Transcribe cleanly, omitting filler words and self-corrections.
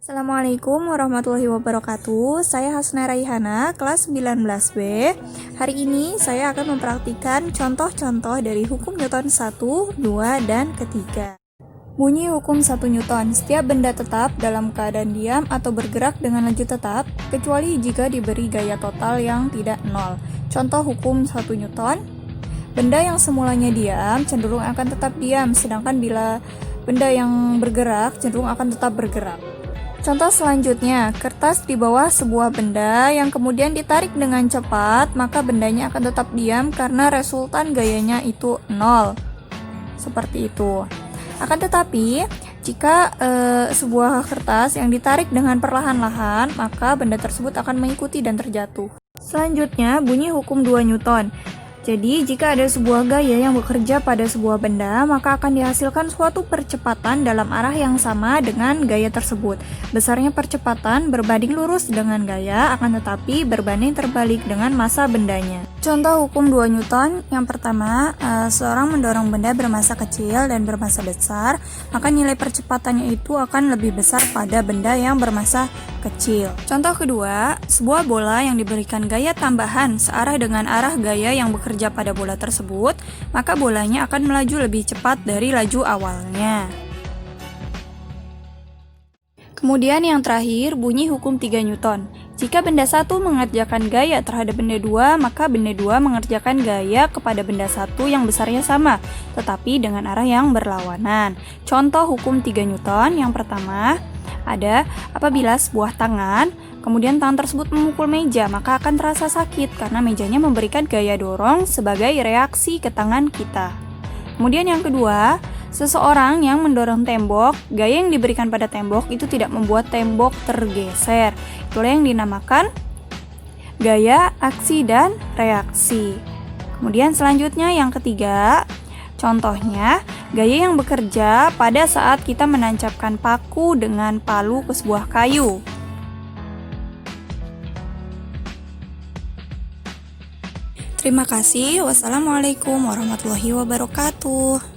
Assalamualaikum warahmatullahi wabarakatuh. Saya Hasna Raihana, kelas 19B. Hari ini saya akan mempraktikkan contoh-contoh dari hukum Newton 1, 2, dan ketiga. Bunyi hukum 1 Newton, setiap benda tetap dalam keadaan diam atau bergerak dengan laju tetap, kecuali jika diberi gaya total yang tidak nol. Contoh hukum 1 Newton, benda yang semulanya diam cenderung akan tetap diam, sedangkan bila benda yang bergerak cenderung akan tetap bergerak. Contoh selanjutnya, kertas di bawah sebuah benda yang kemudian ditarik dengan cepat, maka bendanya akan tetap diam karena resultan gayanya itu nol. Seperti itu. Akan tetapi, jika sebuah kertas yang ditarik dengan perlahan-lahan, maka benda tersebut akan mengikuti dan terjatuh. Selanjutnya, bunyi hukum 2 Newton. Jadi, jika ada sebuah gaya yang bekerja pada sebuah benda, maka akan dihasilkan suatu percepatan dalam arah yang sama dengan gaya tersebut. Besarnya percepatan berbanding lurus dengan gaya, akan tetapi berbanding terbalik dengan massa bendanya. Contoh hukum 2 Newton, yang pertama, seorang mendorong benda bermassa kecil dan bermassa besar, maka nilai percepatannya itu akan lebih besar pada benda yang bermassa kecil. Contoh kedua, sebuah bola yang diberikan gaya tambahan searah dengan arah gaya yang bekerja pada bola tersebut, maka bolanya akan melaju lebih cepat dari laju awalnya. Kemudian yang terakhir, bunyi hukum 3 Newton. Jika benda 1 mengerjakan gaya terhadap benda 2, maka benda 2 mengerjakan gaya kepada benda 1 yang besarnya sama, tetapi dengan arah yang berlawanan. Contoh hukum 3 Newton, yang pertama, ada apabila sebuah tangan, kemudian tangan tersebut memukul meja, maka akan terasa sakit karena mejanya memberikan gaya dorong sebagai reaksi ke tangan kita. Kemudian yang kedua, seseorang yang mendorong tembok, gaya yang diberikan pada tembok itu tidak membuat tembok tergeser. Itulah yang dinamakan gaya aksi dan reaksi. Kemudian selanjutnya yang ketiga, contohnya gaya yang bekerja pada saat kita menancapkan paku dengan palu ke sebuah kayu. Terima kasih. Wassalamualaikum warahmatullahi wabarakatuh.